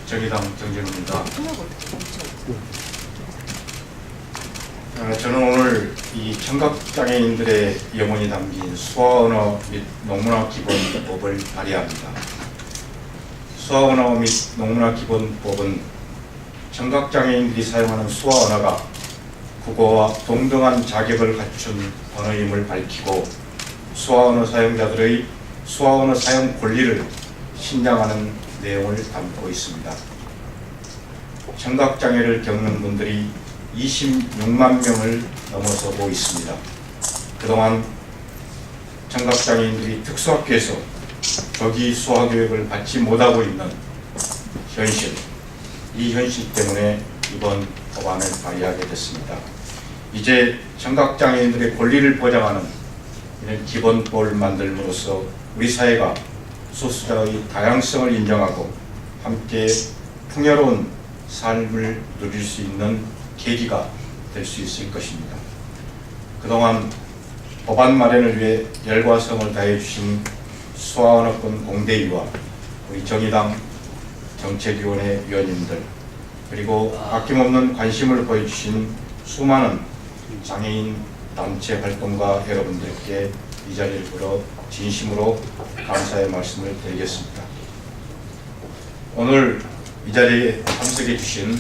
정의당 정진우입니다. 저는 오늘 이 청각장애인들의 영혼이 담긴 수화언어 및 농문화 기본법을 발의합니다. 수화언어 및 농문화 기본법은 청각장애인들이 사용하는 수화언어가 국어와 동등한 자격을 갖춘 언어임을 밝히고 수화언어 사용자들의 수화언어 사용 권리를 신장하는 내용을 담고 있습니다. 청각장애를 겪는 분들이 26만 명을 넘어서고 있습니다. 그동안 청각장애인들이 특수학교에서 조기 수화교육을 받지 못하고 있는 현실, 이 현실 때문에 이번 법안을 발의하게 됐습니다. 이제 청각장애인들의 권리를 보장하는 이런 기본법을 만들므로써 우리 사회가 소수자의 다양성을 인정하고 함께 풍요로운 삶을 누릴 수 있는 계기가 될 수 있을 것입니다. 그동안 법안 마련을 위해 열과 성을 다해 주신 수화언어권 공대위와 우리 정의당 정책위원회 위원님들, 그리고 아낌없는 관심을 보여주신 수많은 장애인 단체 활동가 여러분들께 이 자리를 빌어 진심으로 감사의 말씀을 드리겠습니다. 오늘 이 자리에 참석해 주신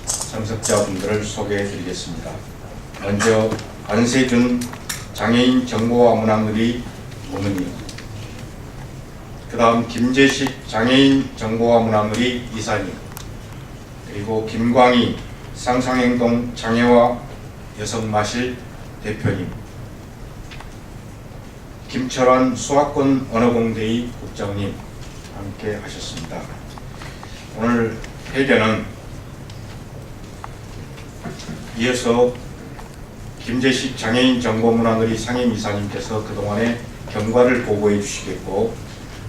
참석자분들을 소개해 드리겠습니다. 먼저 안세준 장애인 정보와 문화누리 고문님, 그 다음 김재식 장애인 정보와 문화누리 이사님, 그리고 김광희 상상행동 장애와 여성마실 대표님, 김철환 수화권 언어공대위 국장님 함께 하셨습니다. 오늘 회견은 이어서 김재식 장애인 정보문화누리 상임이사님께서 그동안의 경과를 보고해 주시겠고,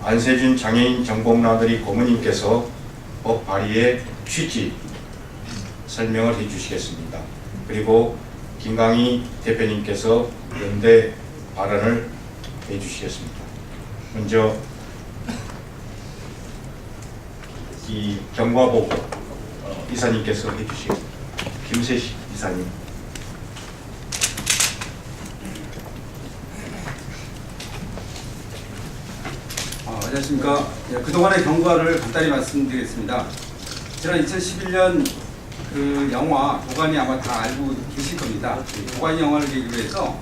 안세준 장애인 정보문화누리 고문님께서 법 발의의 취지 설명을 해 주시겠습니다. 그리고 김광희 대표님께서 연대 발언을 해 주시겠습니다. 먼저 이 경과보고 이사님께서 해 주시겠습니다. 김세식 이사님. 안녕하십니까. 그동안의 경과를 간단히 말씀드리겠습니다. 지난 2011년 그 영화 도가니 아마 다 알고 계실 겁니다. 도가니 영화를 계기로 해서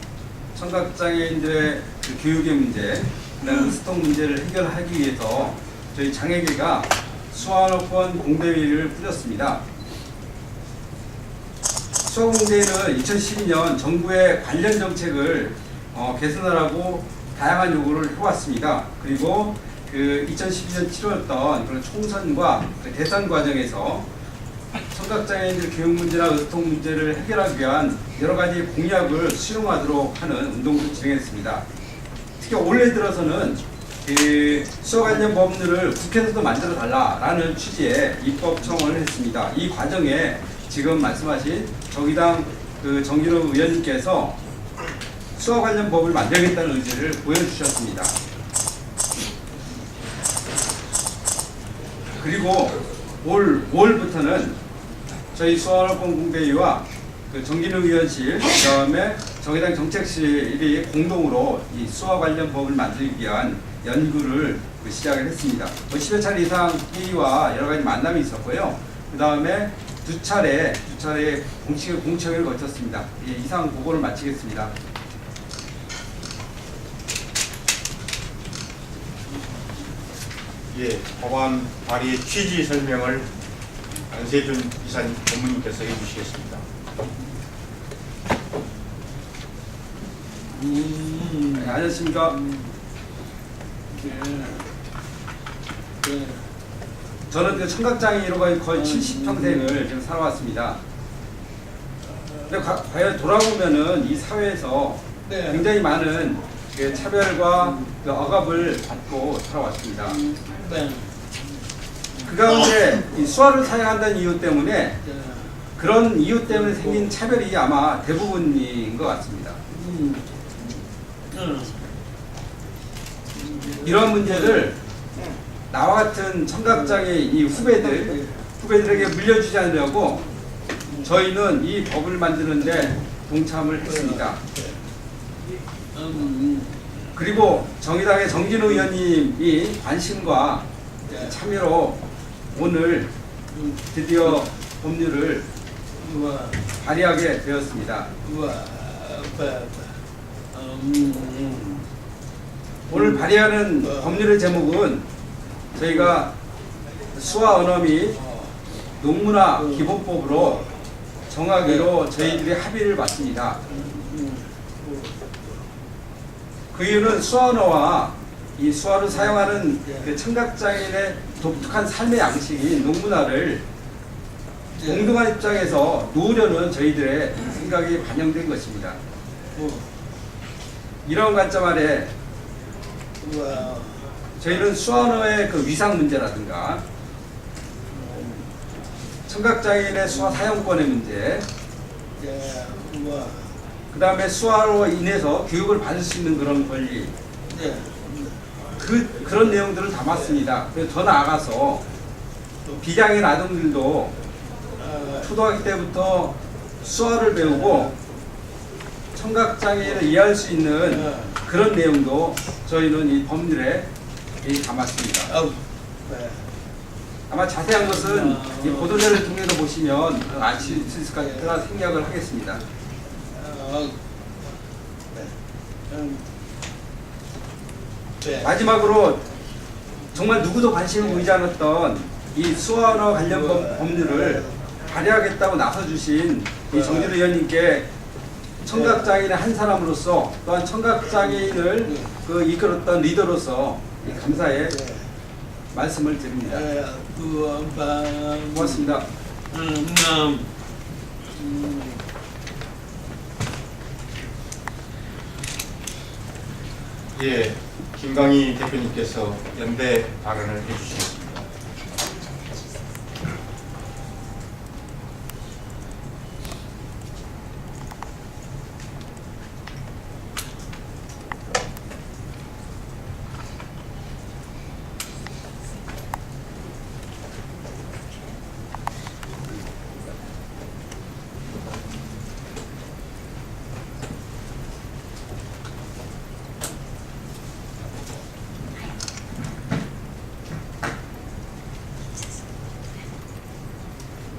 청각장애인들의 그 교육의 문제, 그다음에 스토 문제를 해결하기 위해서 저희 장애계가 수화언어권 공대회를 꾸렸습니다. 수화공대회는 2012년 정부의 관련 정책을 개선하라고 다양한 요구를 해왔습니다. 그리고 그 2012년 치러졌던 그런 총선과 그 대선 과정에서 청각장애인들 교육 문제나 의소통 문제를 해결하기 위한 여러 가지 공약을 수용하도록 하는 운동도 진행했습니다. 특히 올해 들어서는 그 수화 관련 법률을 국회에서도 만들어 달라라는 취지의 입법 청원을 했습니다. 이 과정에 지금 말씀하신 정의당 그 정진우 의원님께서 수화 관련 법을 만들겠다는 의지를 보여주셨습니다. 그리고 올 5월부터는 저희 수화언어권 공대위와 그 정진우 의원실, 그 다음에 정의당 정책실이 공동으로 이 수화 관련 법을 만들기 위한 연구를 시작을 했습니다. 10여 차례 이상 회의와 여러 가지 만남이 있었고요. 그 다음에 두 차례 공청회를 거쳤습니다. 이상 보고를 마치겠습니다. 예, 법안 발의 취지 설명을 안세준 이사님 고문님께서 해주시겠습니다. 안녕하십니까. 저는 그 청각장애인으로 거의 70평생을 지금 살아왔습니다. 근데 과연 돌아보면은 이 사회에서 굉장히 많은 그 차별과 그 억압을 받고 살아왔습니다. 그 가운데 이 수화를 사용한다는 이유 때문에 그런 이유 때문에 생긴 차별이 아마 대부분인 것 같습니다. 이러한 문제를 나와 같은 청각장애인 이 후배들에게 물려주지 않으려고 저희는 이 법을 만드는데 동참을 했습니다. 그리고 정의당의 정진우 의원님이 관심과 참여로 오늘 드디어 법률을 발의하게 되었습니다. 오늘 발의하는 법률의 제목은 저희가 수화 언어 및 농문화 기본법으로 정하기로 저희들이 합의를 봤습니다. 그 이유는 수화 언어와 이 수화를 사용하는 그 청각장애인의 독특한 삶의 양식인 농문화를 동등한 입장에서 놓으려는 저희들의 생각이 반영된 것입니다. 이런 관점 아래 저희는 수화 언어의 그 위상 문제라든가 청각장애인의 수화 사용권의 문제, 그 다음에 수화로 인해서 교육을 받을 수 있는 그런 권리, 그런 내용들을 담았습니다. 그래서 더 나아가서 비장애인 아동들도 초등학교 때부터 수화를 배우고 청각장애인을 이해할 수 있는 그런 내용도 저희는 이 법률에 담았습니다. 아마 자세한 것은 이 보도자를 통해서 보시면 아실 수 있을 것 같아 생각을 하겠습니다. 마지막으로 정말 누구도 관심을 보이지 않았던 이 수화 언어 관련 법률을 발의하겠다고 나서주신 이 정진우 의원님께 청각장애인의 한 사람으로서 또한 청각장애인을 그 이끌었던 리더로서 감사의 말씀을 드립니다. 고맙습니다. 예, 김광희 대표님께서 연대 발언을 해주셨습니다.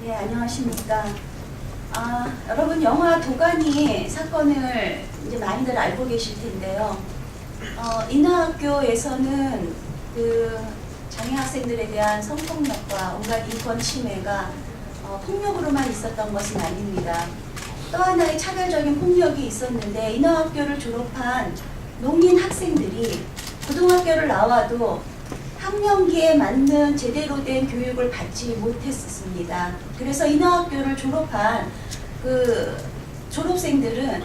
네, 안녕하십니까. 여러분 영화 도가니 사건을 이제 많이들 알고 계실 텐데요. 인하학교에서는 그 장애 학생들에 대한 성폭력과 온갖 인권 침해가 폭력으로만 있었던 것은 아닙니다. 또 하나의 차별적인 폭력이 있었는데 인하학교를 졸업한 농인 학생들이 고등학교를 나와도 학령기에 맞는 제대로 된 교육을 받지 못했습니다. 그래서 인하학교를 졸업한 그 졸업생들은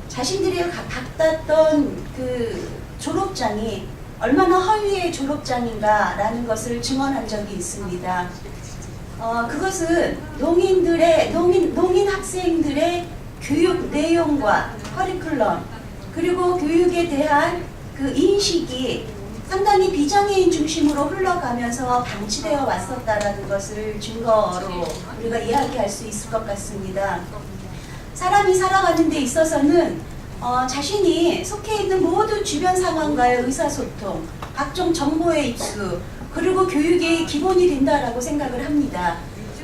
자신들이 받았던 그 졸업장이 얼마나 허위의 졸업장인가라는 것을 증언한 적이 있습니다. 그것은 농인 학생들의 교육 내용과 커리큘럼 그리고 교육에 대한 그 인식이 상당히 비장애인 중심으로 흘러가면서 방치되어 왔었다라는 것을 증거로 우리가 이야기할 수 있을 것 같습니다. 사람이 살아가는 데 있어서는 자신이 속해 있는 모든 주변 상황과의 의사소통, 각종 정보의 입수, 그리고 교육의 기본이 된다라고 생각을 합니다.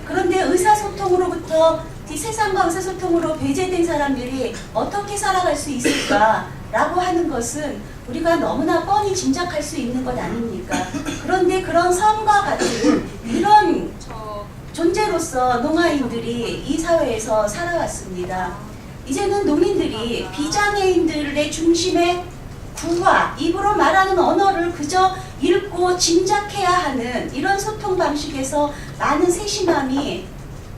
그런데 의사소통으로부터 세상과 의사소통으로 배제된 사람들이 어떻게 살아갈 수 있을까라고 하는 것은 우리가 너무나 뻔히 짐작할 수 있는 것 아닙니까? 그런데 그런 섬과 같은 이런 존재로서 농아인들이 이 사회에서 살아왔습니다. 이제는 농인들이 비장애인들의 중심에 구화, 입으로 말하는 언어를 그저 읽고 짐작해야 하는 이런 소통 방식에서 많은 세심함이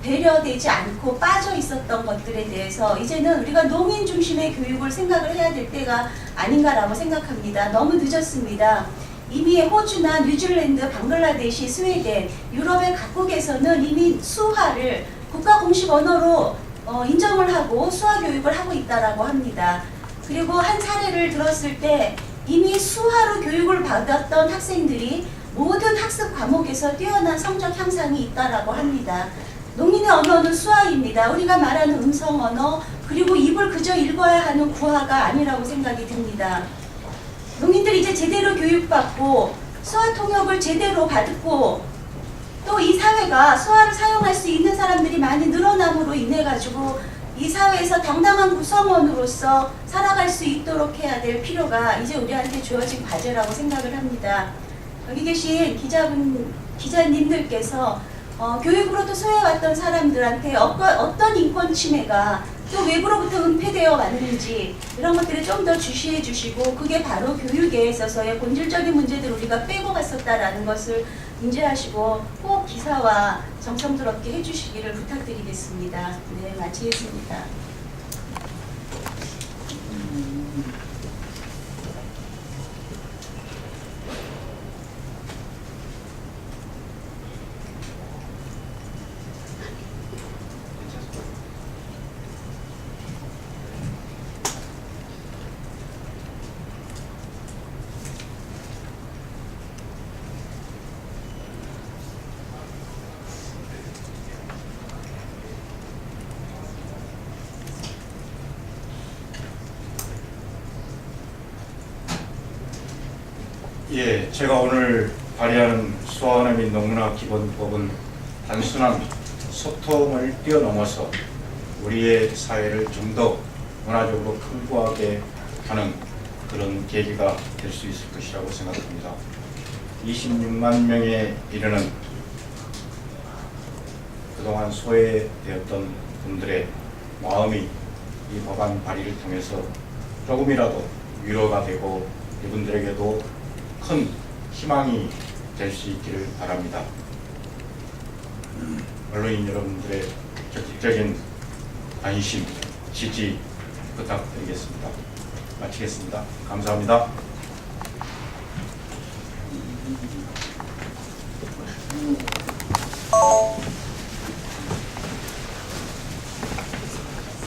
배려되지 않고 빠져 있었던 것들에 대해서 이제는 우리가 농인 중심의 교육을 생각을 해야 될 때가 아닌가라고 생각합니다. 너무 늦었습니다. 이미 호주나 뉴질랜드, 방글라데시, 스웨덴, 유럽의 각국에서는 이미 수화를 국가 공식 언어로 인정을 하고 수화 교육을 하고 있다라고 합니다. 그리고 한 사례를 들었을 때 이미 수화로 교육을 받았던 학생들이 모든 학습 과목에서 뛰어난 성적 향상이 있다라고 합니다. 농인의 언어는 수화입니다. 우리가 말하는 음성 언어, 그리고 입을 그저 읽어야 하는 구화가 아니라고 생각이 듭니다. 농인들이 이제 제대로 교육받고 수화 통역을 제대로 받고 또 이 사회가 수화를 사용할 수 있는 사람들이 많이 늘어남으로 인해 가지고 이 사회에서 당당한 구성원으로서 살아갈 수 있도록 해야 될 필요가 이제 우리한테 주어진 과제라고 생각을 합니다. 여기 계신 기자님들께서 교육으로도 소외해왔던 사람들한테 어떤 인권 침해가 또 외부로부터 은폐되어 왔는지 이런 것들을 좀 더 주시해 주시고, 그게 바로 교육에 있어서의 본질적인 문제들을 우리가 빼고 갔었다라는 것을 인지하시고 꼭 기사화 정성스럽게 해주시기를 부탁드리겠습니다. 네, 마치겠습니다. 예, 제가 오늘 발의하는 수화원어 및 농문화 기본법은 단순한 소통을 뛰어넘어서 우리의 사회를 좀 더 문화적으로 풍부하게 하는 그런 계기가 될 수 있을 것이라고 생각합니다. 26만 명에 이르는 그동안 소외되었던 분들의 마음이 이 법안 발의를 통해서 조금이라도 위로가 되고 이분들에게도 큰 희망이 될 수 있기를 바랍니다. 언론인 여러분들의 적극적인 관심, 지지 부탁드리겠습니다. 마치겠습니다. 감사합니다.